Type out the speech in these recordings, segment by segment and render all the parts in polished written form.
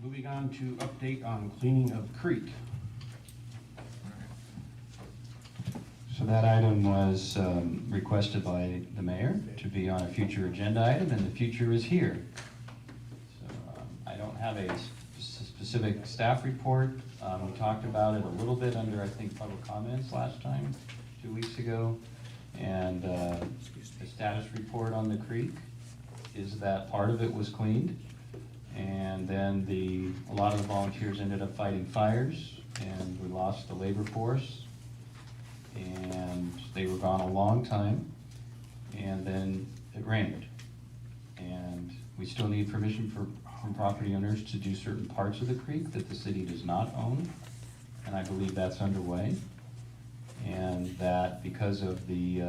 Moving on to update on cleaning of creek. So that item was requested by the mayor to be on a future agenda item, and the future is here. So I don't have a specific staff report. We talked about it a little bit under, I think, public comments last time, 2 weeks ago. And the status report on the creek is that part of it was cleaned. And then a lot of the volunteers ended up fighting fires, and we lost the labor force. And they were gone a long time, and then it rained. And we still need permission from property owners to do certain parts of the creek that the city does not own, and I believe that's underway. And that because of the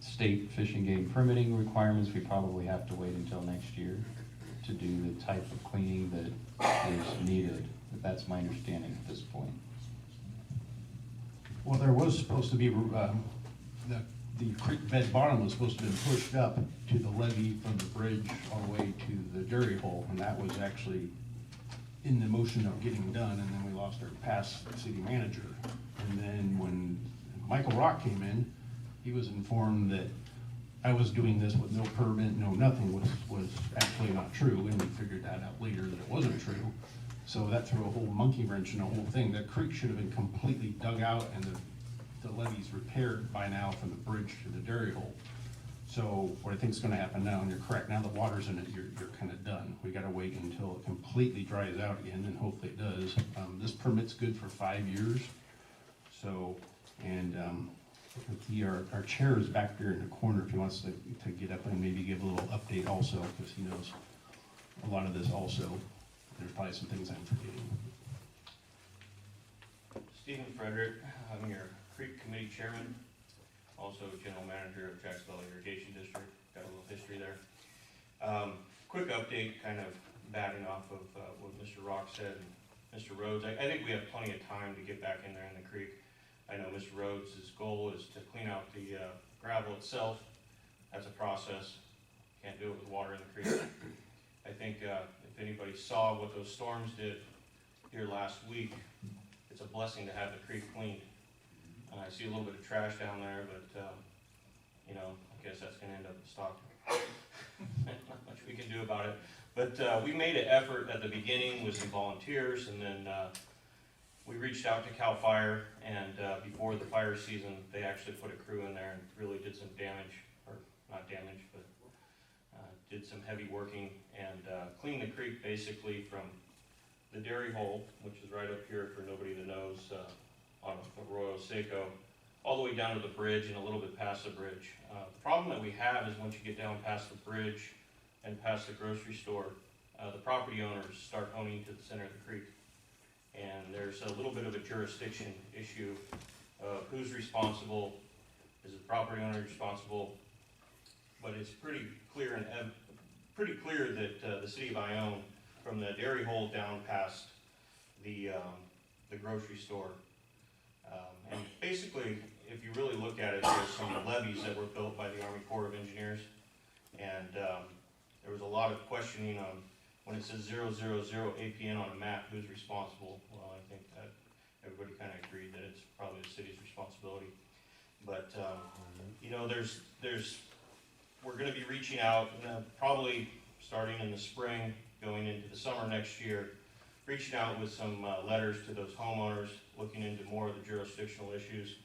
state fish and game permitting requirements, we probably have to wait until next year to do the type of cleaning that is needed. That's my understanding at this point. Well, there was supposed to be, the creek bed bottom was supposed to have been pushed up to the levee from the bridge all the way to the dairy hole, and that was actually in the motion of getting done, and then we lost our past city manager. And then when Michael Rock came in, he was informed that I was doing this with no permit, no nothing, was actually not true, and we figured that out later that it wasn't true. So that threw a whole monkey wrench in the whole thing. The creek should have been completely dug out and the levees repaired by now from the bridge to the dairy hole. So what I think is gonna happen now, and you're correct, now the water's in it, you're kinda done. We gotta wait until it completely dries out again, and hopefully it does. This permit's good for 5 years. So, and our chair is back there in the corner if he wants to get up and maybe give a little update also, because he knows a lot of this also. There's probably some things I'm forgetting. Stephen Frederick, I'm your Creek Committee Chairman, also General Manager of Jacksonville Irrigation District. Got a little history there. Quick update, kind of batting off of what Mr. Rock said and Mr. Rhodes. I think we have plenty of time to get back in there in the creek. I know Mr. Rhodes' goal is to clean out the gravel itself. That's a process. Can't do it with water in the creek. I think if anybody saw what those storms did here last week, it's a blessing to have the creek cleaned. And I see a little bit of trash down there, but you know, I guess that's gonna end up in Stockton. Not much we can do about it. But we made an effort at the beginning with some volunteers, and then we reached out to CAL FIRE, and before the fire season, they actually put a crew in there and really did some damage, or not damage, but did some heavy working and cleaned the creek basically from the dairy hole, which is right up here for nobody that knows, on Arroyo Seco, all the way down to the bridge and a little bit past the bridge. The problem that we have is once you get down past the bridge and past the grocery store, the property owners start owning to the center of the creek. And there's a little bit of a jurisdiction issue of who's responsible. Is the property owner responsible? But it's pretty clear that the city of Ione, from the dairy hole down past the grocery store, and basically, if you really look at it, there's some levees that were built by the Army Corps of Engineers, and there was a lot of questioning on when it says 000 APN on a map, who's responsible. Well, I think that everybody kind of agreed that it's probably the city's responsibility. But you know, we're going to be reaching out, probably starting in the spring, going into the summer next year, reaching out with some letters to those homeowners, looking into more of the jurisdictional issues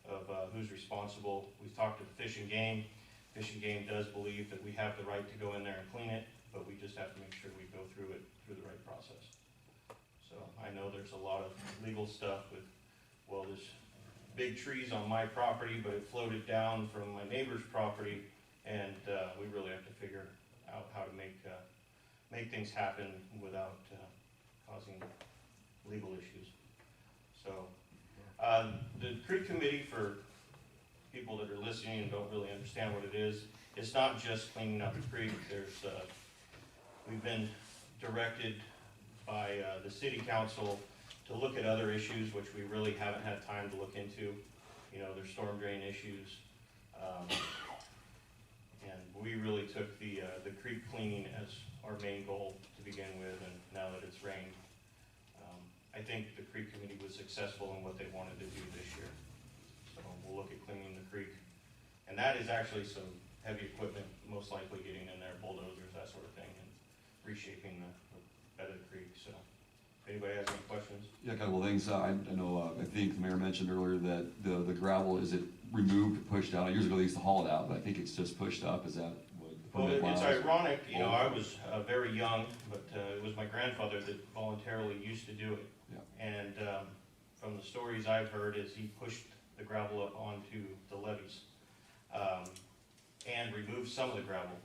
of who's responsible. We've talked to the Fish and Game. Fish and Game does believe that we have the right to go in there and clean it, but we just have to make sure we go through it through the right process. So I know there's a lot of legal stuff with, well, there's big trees on my property, but it floated down from my neighbor's property, and we really have to figure out how to make things happen without causing legal issues. So the Creek Committee, for people that are listening and don't really understand what it is, it's not just cleaning up the creek. We've been directed by the city council to look at other issues which we really haven't had time to look into. You know, there's storm drain issues, and we really took the creek cleaning as our main goal to begin with, and now that it's was successful in what they wanted to do this year. So we'll look at cleaning the creek. And that is actually some heavy equipment, most likely getting in there, bulldozers, that sort of thing, and reshaping the bed of the creek. So if anybody has any questions? Yeah, a couple of things. I know, I think the mayor mentioned earlier that the gravel, is it removed, pushed out? Years ago, they used to haul it out, but I think it's just pushed up. Is that what the Well, permit it's allows? ironic, you know, I was very young, but it was my grandfather that voluntarily used to do it. Yeah. And from the stories I've heard is he pushed the gravel up onto the levees and removed some of the gravel.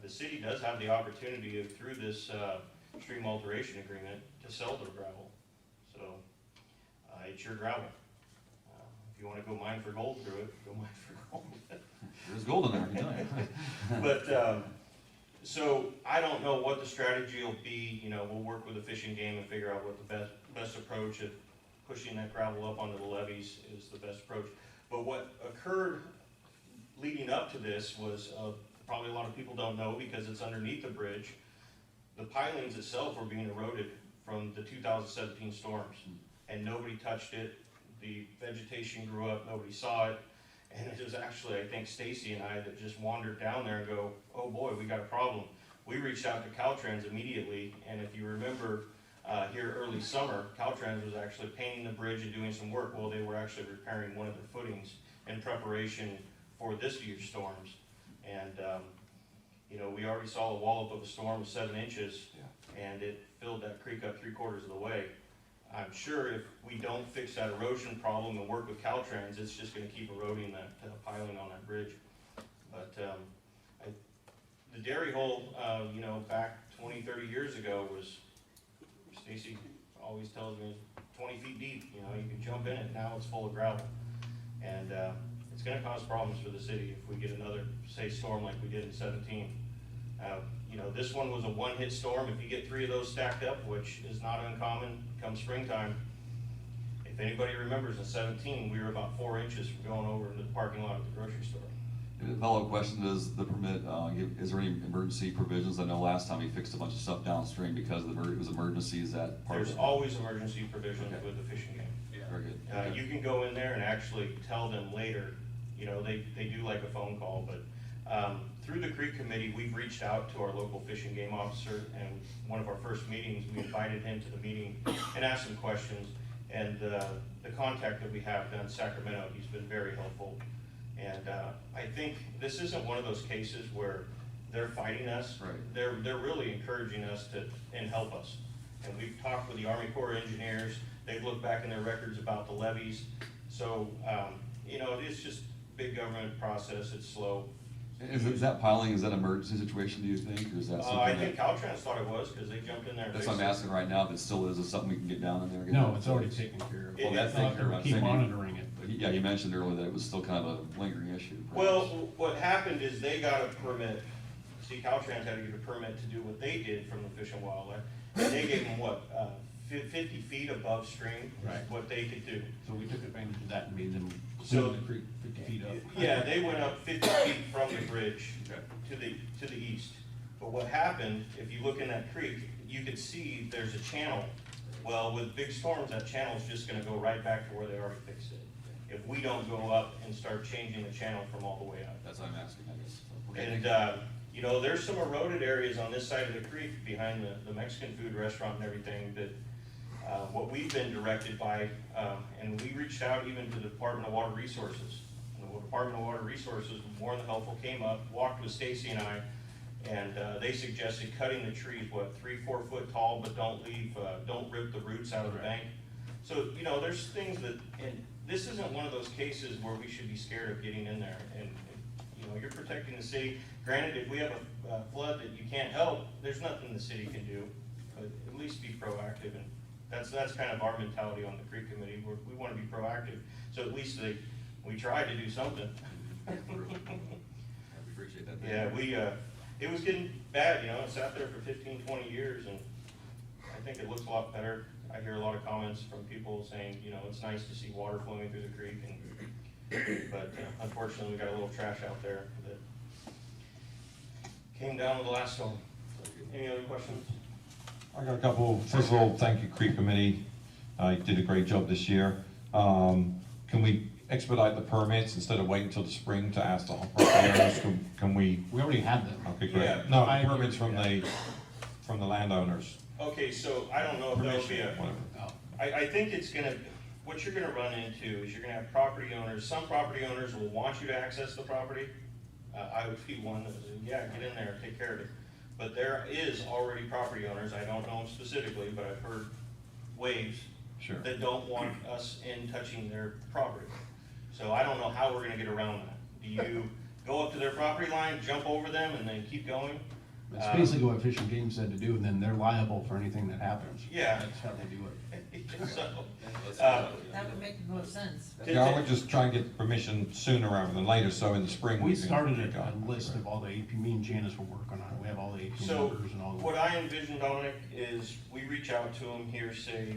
The city does have the opportunity of, through this stream alteration agreement, to sell the gravel. So it's your gravel. If you want to go mine for gold through it, go mine for gold. There's gold in there, I can tell you. But, so I don't know what the strategy will be. You know, we'll work with the Fish and Game and figure out what the best approach of pushing that gravel up onto the levees is the best approach. But what occurred leading up to this was, probably a lot of people don't know because it's underneath the bridge, the pilings itself were being eroded from the 2017 storms, and nobody touched it. The vegetation grew up, nobody saw it. And it was actually, I think, Stacy and I that just wandered down there and go, oh boy, we got a problem. We reached out to Caltrans immediately, and if you remember here early summer, Caltrans was actually painting the bridge and doing some work. Well, they were actually repairing one of their footings in preparation for this year's storms. And, you know, we already saw the wallop of a storm of 7 inches, and it filled that creek up 3/4 of the way. I'm sure if we don't fix that erosion problem and work with Caltrans, it's just gonna keep eroding that piling on that bridge. But, the dairy hole, you know, back 20, 30 years ago was, Stacy always tells me, 20 feet deep, you know, you can jump in it, now it's full of gravel. And, it's gonna cause problems for the city if we get another, say, storm like we did in 17. You know, this one was a one-hit storm. If you get 3 of those stacked up, which is not uncommon come springtime, if anybody remembers in 17, we were about 4 inches from going over into the parking lot of the grocery store. And a follow-up question, does the permit, is there any emergency provisions? I know last time we fixed a bunch of stuff downstream because it was emergency. Is that part of it? There's always emergency provisions with the fishing game. Very good. You can go in there and actually tell them later, you know, they do like a phone call, but through the Creek Committee, we've reached out to our local fish and game officer, and one of our first meetings, we invited him to the meeting and asked some questions. And the contact that we have down in Sacramento, he's been very helpful. And I think this isn't one of those cases where they're fighting us. Right. They're really encouraging us to, and help us. And we've talked with the Army Corps of Engineers. They've looked back in their records about the levees. So, you know, it's just big government process. It's slow. Is that piling, is that an emergency situation, do you think, or is that something I that? think Caltrans thought it was, because they jumped in there and That's fixed what I'm it. asking right now, if it still is something we can get down in there? get No, that it's already fixed? taken care of. Well, that's taken care of. I'm Keep saying- monitoring it. But yeah, you mentioned earlier that it was still kind of a lingering issue. perhaps. Well, what happened is they got a permit, see, Caltrans had to get a permit to do what they did from the Fish and Wildlife. And they gave them what, 50 feet above stream, Right. what they could do. So we took advantage of that and made them So- the creek 50 feet up. Yeah, they went up 50 feet from the bridge Okay. to the east. But what happened, if you look in that creek, you could see there's a channel. Well, with big storms, that channel's just gonna go right back to where they already fixed it. If we don't go up and start changing the channel from all the way up. That's what I'm asking, I guess. Okay, And, thank you. you know, there's some eroded areas on this side of the creek behind the Mexican food restaurant and everything that, what we've been directed by, and we reached out even to the Department of Water Resources. And the Department of Water Resources, more than helpful, came up, walked with Stacy and I, and they suggested cutting the trees, 3-4 foot tall, but don't rip the roots out of the bank. So, you know, there's things that, and this isn't one of those cases where we should be scared of getting in there. And you know, you're protecting the city. Granted, if we have a flood that you can't help, there's nothing the city can do, but at least be proactive. And that's kind of our mentality on the Creek Committee, where we want to be proactive. So at least we try to do something. I appreciate that. Thank Yeah, you. it was getting bad, you know, it sat there for 15, 20 years, and I think it looks a lot better. I hear a lot of comments from people saying, you know, it's nice to see water flowing through the creek, but unfortunately, we got a little trash out there that came down with the last storm. Any other questions? I got a couple. First of all, thank you, Creek Committee. He did a great job this year. Can we expedite the permits instead of waiting until the spring to ask the property owners? Can we? We already have them. Okay, great. Yeah. No, I- permits from the landowners. Okay, so I don't know if there'll be a, Whatever. Oh, I think it's gonna, what you're gonna run into is you're gonna have property owners, some property owners will want you to access the property. I would be one that would, yeah, get in there, take care of it. But there is already property owners, I don't know them specifically, but I've heard waves Sure. that don't want us in touching their property. So I don't know how we're gonna get around that. Do you go up to their property line, jump over them, and then keep going? That's basically what Fish and Game said to do, and then they're liable for anything that happens. Yeah. That's how they do it. So, That would make the most sense. Yeah, I would just try and get permission sooner rather than later, so in the spring We can started get a going. list of all the AP, me and Janice were working on it, we have all the AP So, numbers and all the. what I envision, Dominic, is we reach out to them here, say,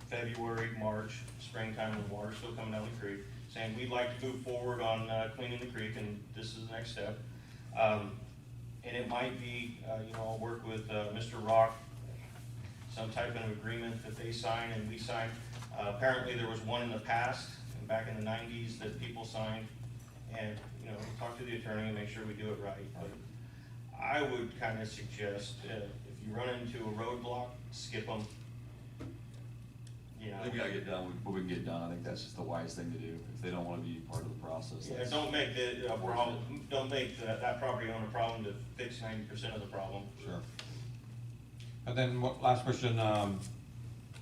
February, March, springtime when water's still coming down the creek, saying we'd like to move forward on cleaning the creek, and this is the next step. And it might be, I'll work with Mr. Rock, some type of agreement that they sign and we sign. Apparently, there was one in the past, and back in the 90s, that people signed, and, talk to the attorney and make sure we do it right. But I would kind of suggest, if you run into a roadblock, skip them. I think we gotta get done what we can get done. I think that's just the wise thing to do. If they don't wanna be part of the process. Yeah, that's- don't make the problem, don't make that property owner problem to fix 90% of the problem. Sure. And then last question,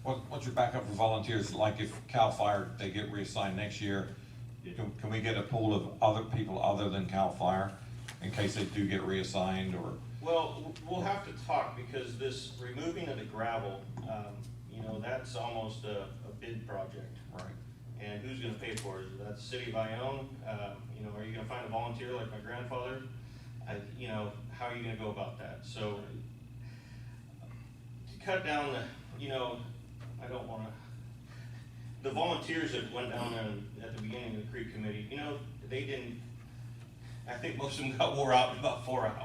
what's your backup for volunteers? Like if CAL FIRE, they get reassigned next year, can we get a pool of other people other than CAL FIRE in case they do get reassigned or? Well, we'll have to talk, because this removing of the gravel, that's almost a bid project. Right. And who's gonna pay for it? Is that the city of Ione? Are you gonna find a volunteer like my grandfather? How are you gonna go about that? So, to cut down I don't wanna, the volunteers that went down there at the beginning of the creek committee, they didn't, I think most of them got wore out in about 4 hours.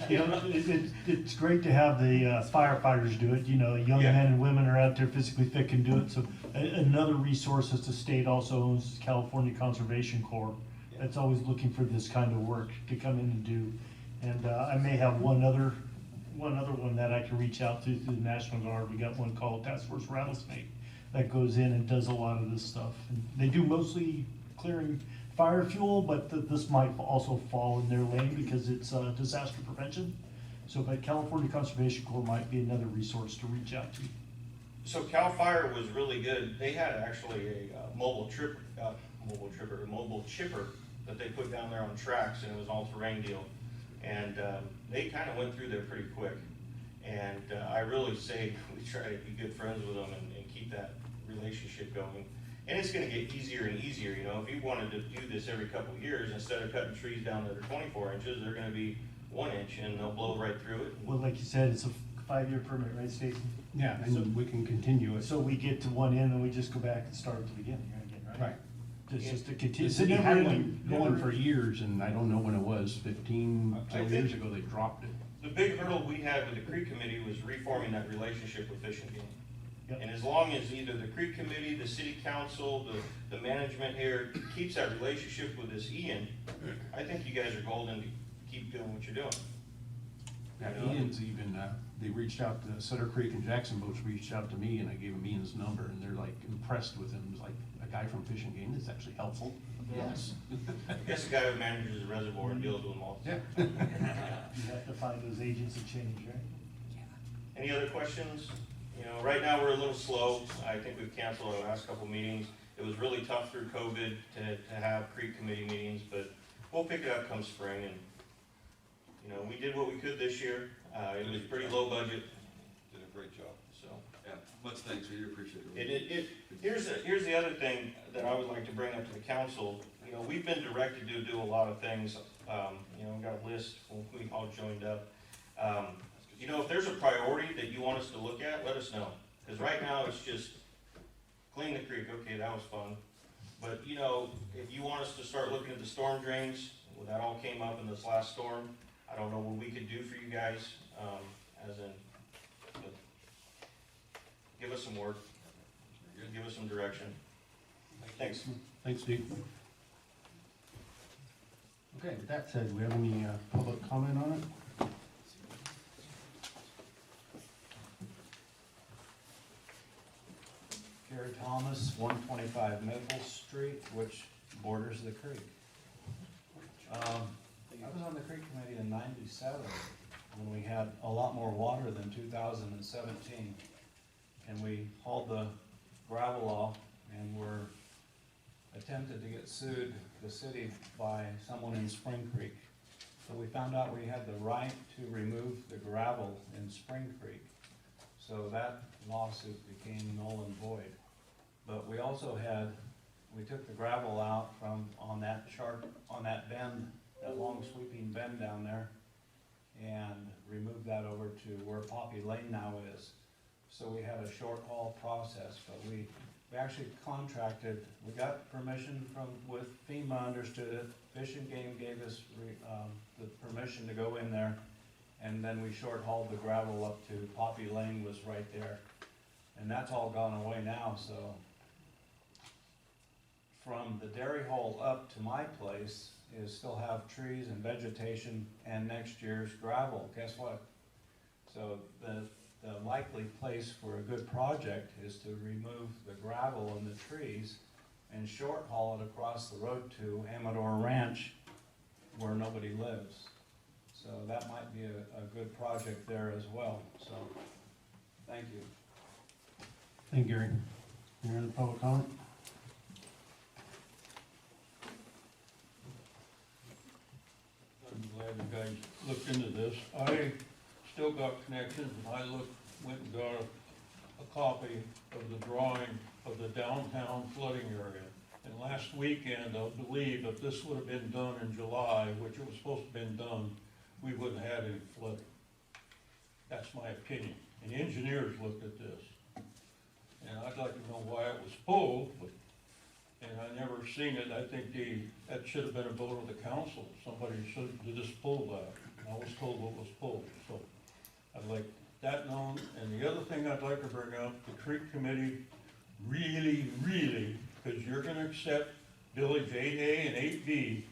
It's great to have the firefighters do it, young Yeah. men and women are out there physically fit, can do it. So another resource that the state also owns is California Conservation Corps. That's always looking for this kind of work to come in and do. And I may have one other one that I can reach out to through the National Guard. We got one called Task Force Rattlesnake that goes in and does a lot of this stuff. And they do mostly clearing fire fuel, but this might also fall in their lane because it's disaster prevention. So, but California Conservation Corps might be another resource to reach out to. So CAL FIRE was really good. They had actually a mobile chipper that they put down there on tracks, and it was an all-terrain deal. And they kind of went through there pretty quick. And I really say we try to be good friends with them and keep that relationship going. And it's gonna get easier and easier, if you wanted to do this every couple of years, instead of cutting trees down that are 24 inches, they're gonna be 1 inch, and they'll blow right through it. Well, like you said, it's a 5-year permit, right, Stacy? Yeah, and we can continue it. So we get to one end and we just go back and start at the beginning again, right? Right. It's just a The continue. city had one going for years, and I don't know when it was, 15 I think- years ago, they dropped it. The big hurdle we had with the Creek Committee was reforming that relationship with Fish and Game. Yep. And as long as either the Creek Committee, the City Council, the management here keeps that relationship with this Ian, I think you guys are golden to keep doing what you're doing. Yeah, Ian's even, they reached out to Sutter Creek and Jackson Boats reached out to me, and I gave them Ian's number, and they're like impressed with him. It's like, a guy from Fish and Game, that's actually helpful. Yes. I guess the guy who manages the reservoir and deals with them all. Yeah. You have to find those agents of change, right? Any other questions? Right now, we're a little slow. I think we've canceled our last couple meetings. It was really tough through COVID to have Creek Committee meetings, but we'll pick it up come spring, and, we did what we could this year. It was pretty low budget, Did a great job. so. Yeah, much thanks, we do appreciate it. Here's the other thing that I would like to bring up to the council. We've been directed to do a lot of things. We've got a list when we all joined up. If there's a priority that you want us to look at, let us know. Because right now, it's just clean the creek. Okay, that was fun. But, if you want us to start looking at the storm drains, well, that all came up in this last storm. I don't know what we could do for you guys, but give us some work. give us some direction. Thanks. Thanks, Steve. Okay, with that said, do we have any public comment on it? Gary Thomas, 125 Maple Street, which borders the creek. I was on the creek committee in '97 when we had a lot more water than 2017. And we hauled the gravel off and were attempted to get sued, the city, by someone in Spring Creek. So we found out we had the right to remove the gravel in Spring Creek. So that lawsuit became null and void. But we also we took the gravel out on that bend, that long sweeping bend down there, and removed that over to where Poppy Lane now is. So we had a short haul process, but we actually contracted, we got permission with FEMA understood it, Fish and Game gave us the permission to go in there, and then we short hauled the gravel up to Poppy Lane was right there. And that's all gone away now, so from the dairy hole up to my place is still have trees and vegetation and next year's gravel. Guess what? So the likely place for a good project is to remove the gravel and the trees and short haul it across the road to Amador Ranch where nobody lives. So that might be a good project there as well. So, thank you. Thank you, Gary. Any other public comment? I'm glad you guys looked into this. I still got connections, and I went and got a copy of the drawing of the downtown flooding area. And last weekend, I believe if this would have been done in July, which it was supposed to have been done, we wouldn't have had any flooding. That's my opinion. And the engineers looked at this. And I'd like to know why it was pulled, and I never seen it. I think that should have been a vote of the council. Somebody should have just pulled that. I was told what was pulled, so I'd like that known. And the other thing I'd like to bring up, the creek committee, really, because you're gonna accept village 8A and 8B,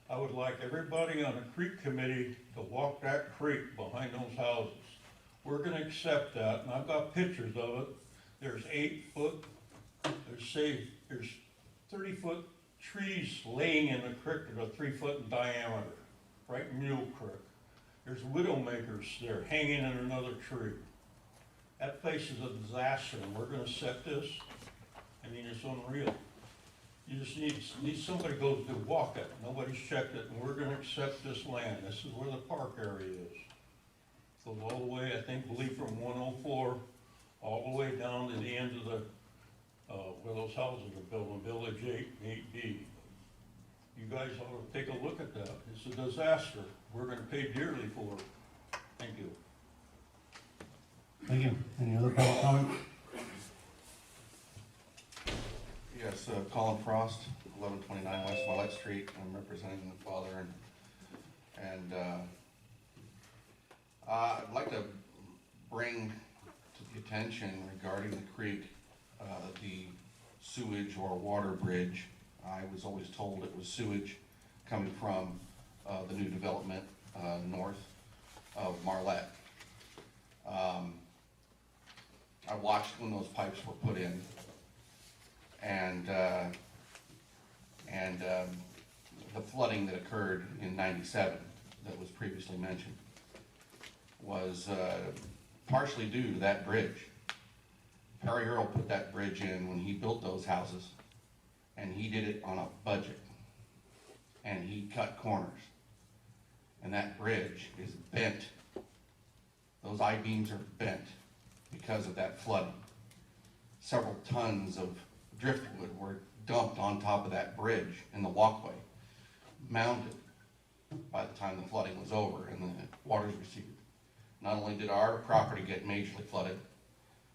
I would like everybody on the creek committee to walk that creek behind those houses. We're gonna accept that, and I've got pictures of it. There's 8 foot, there's 30-foot trees laying in the creek that are 3 foot in diameter, right in Mule Creek. There's widowmakers there hanging in another tree. That place is a disaster, and we're gonna set this. I mean, it's unreal. You just need somebody to go to walk it. Nobody's checked it, and we're gonna accept this land. This is where the park area is. Goes all the way, I believe from 104, all the way down to the end of the, where those houses are built in Village 8 and 8B. You guys ought to take a look at that. It's a disaster. We're gonna pay dearly for it. Thank you. Thank you. Any other public comment? Yes, Colin Frost, 1129 West Willett Street. I'm representing the father, and I'd like to bring to the attention regarding the creek, the sewage or water bridge. I was always told it was sewage coming from the new development north of Marlette. I watched when those pipes were put in, and the flooding that occurred in '97 that was previously mentioned was partially due to that bridge. Perry Earl put that bridge in when he built those houses, and he did it on a budget, and he cut corners, and that bridge is bent. Those I-beams are bent because of that flooding. Several tons of driftwood were dumped on top of that bridge in the walkway, mounded by the time the flooding was over and the waters receded. Not only did our property get majorly flooded,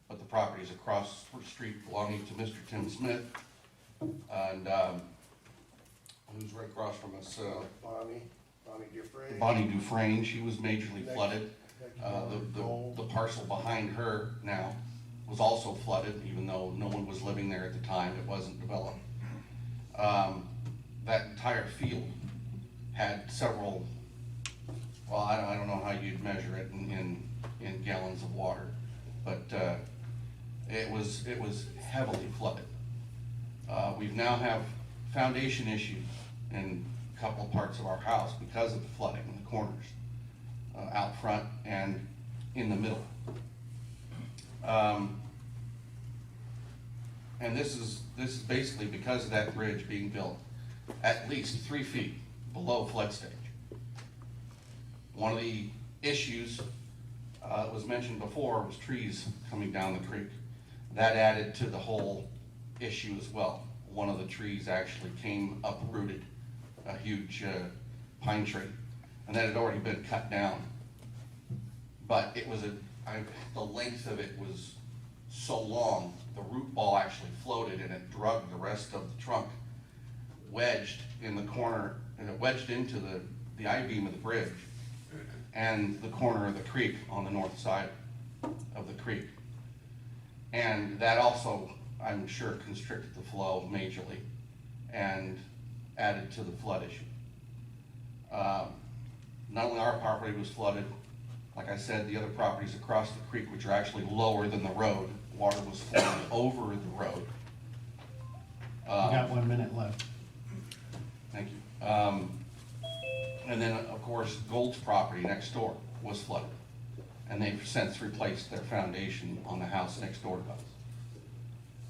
but the properties across the street belonging to Mr. Tim Smith, and who's right across from us, Bonnie Dufresne. Bonnie Dufresne, she was majorly flooded. The parcel behind her now was also flooded, even though no one was living there at the time, it wasn't developed. That entire field had several, well, I don't know how you'd measure it in gallons of water, but it was heavily flooded. We've now have foundation issues in a couple of parts of our house because of the flooding in the corners, out front and in the middle. And this is basically because of that bridge being built at least 3 feet below flood stage. One of the issues that was mentioned before was trees coming down the creek. That added to the whole issue as well. One of the trees actually came uprooted, a huge pine tree, and that had already been cut down. But it was the length of it was so long, the root ball actually floated and it drugged the rest of the trunk, wedged in the corner, and it wedged into the I-beam of the bridge and the corner of the creek on the north side of the creek. And that also, I'm sure, constricted the flow majorly and added to the flood issue. Not only our property was flooded, like I said, the other properties across the creek, which are actually lower than the road, water was flowing over the road. You got 1 minute left. Thank you. And then, of course, Gold's property next door was flooded. And they've since replaced their foundation on the house next door to us.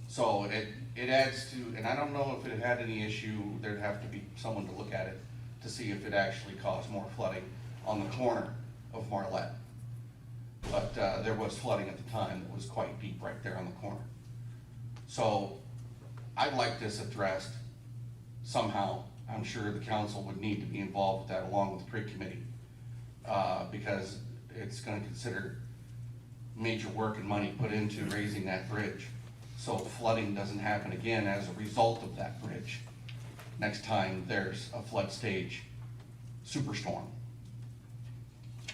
So it adds to, and I don't know if it had any issue, there'd have to be someone to look at it to see if it actually caused more flooding on the corner of Marlette. But there was flooding at the time that was quite deep right there on the corner. So I'd like this addressed somehow. I'm sure the council would need to be involved with that along with the creek committee, because it's gonna consider major work and money put into raising that bridge. So flooding doesn't happen again as a result of that bridge next time there's a flood stage superstorm.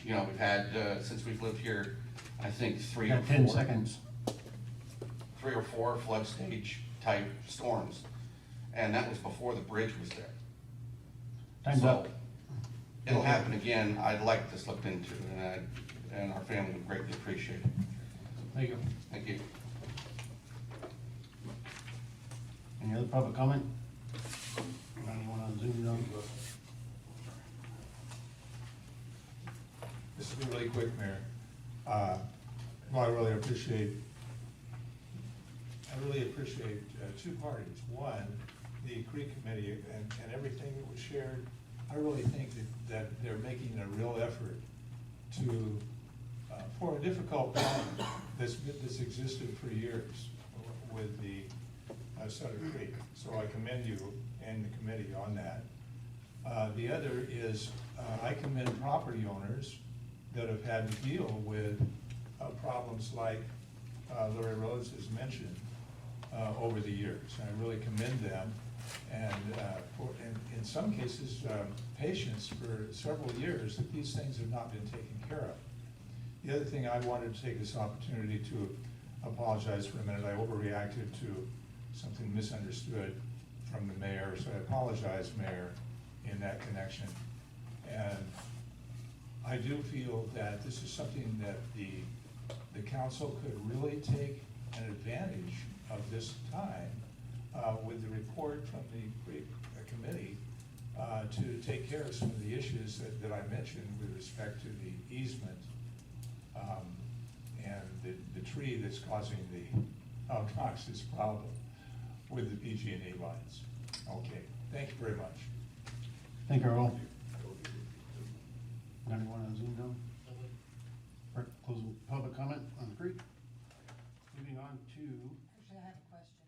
You know, we've had, since we've lived here, I think three Got or 10 four seconds. 3 or 4 flood stage type storms, and that was before the bridge was there. Time's So, up. it'll happen again. I'd like this looked into, and our family would greatly appreciate it. Thank you. Thank you. Any other public comment? Anyone on Zoom? No? This will be really quick, Mayor. Well, I really appreciate two parties. One, the Creek Committee and everything that was shared. I really think that they're making a real effort to, for a difficult problem that's existed for years with the Sutter Creek. So I commend you and the committee on that. The other is, I commend property owners that have had to deal with problems like Larry Rhodes has mentioned over the years. And I really commend them, and in some cases, patience for several years that these things have not been taken care of. The other thing, I wanted to take this opportunity to apologize for a minute. I overreacted to something misunderstood from the mayor, so I apologize, Mayor, in that connection. And I do feel that this is something that the council could really take an advantage of this time with the report from the Creek Committee to take care of some of the issues that I mentioned with respect to the easement and the tree that's causing the obnoxious problem with the PG&E lines. Okay, thank you very much. Thank you, Earl. Anyone on Zoom? No? Close public comment on the creek. Moving on to Actually, I have a question.